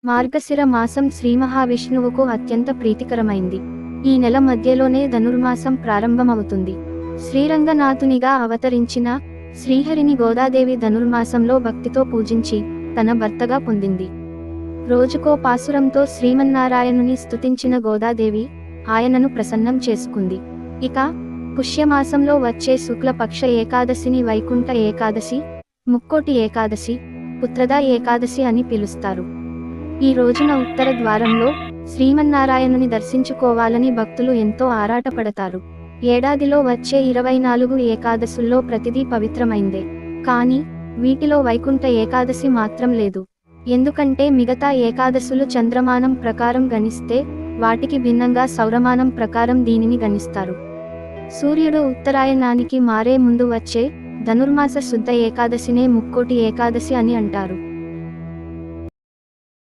మార్గశిర మాసం శ్రీ మహావిష్ణువుకు అత్యంత ప్రీతికరమైంది. ఈ నెల మధ్యలోనే ధనుర్మాసం ప్రారంభమవుతుంది. శ్రీరంగనాథునిగా అవతరించిన శ్రీహరిని గోదాదేవి ధనుర్మాసంలో భక్తితో పూజించి తన భర్తగా పొందింది. రోజుకో పాసురంతో శ్రీమన్నారాయణుని స్తుతించిన గోదాదేవి ఆయనను ప్రసన్నం చేసుకుంది. ఇక పుష్యమాసంలో వచ్చే శుక్లపక్ష ఏకాదశిని వైకుంఠ ఏకాదశి, ముక్కోటి ఏకాదశి, పుత్రదా ఏకాదశి అని పిలుస్తారు. ఈ రోజున ఉత్తర ద్వారంలో శ్రీమన్నారాయణుని దర్శించుకోవాలని భక్తులు ఎంతో ఆరాటపడతారు. ఏడాదిలో వచ్చే 24 ఏకాదశుల్లో ప్రతిదీ పవిత్రమైందే. కానీ వీటిలో వైకుంఠ ఏకాదశి మాత్రం లేదు. ఎందుకంటే మిగతా ఏకాదశులు చంద్రమానం ప్రకారం గణిస్తే వాటికి భిన్నంగా సౌరమానం ప్రకారం దీనిని గణిస్తారు. సూర్యుడు ఉత్తరాయణానికి మారే ముందు వచ్చే ధనుర్మాస శుద్ధ ఏకాదశినే ముక్కోటి ఏకాదశి అని అంటారు.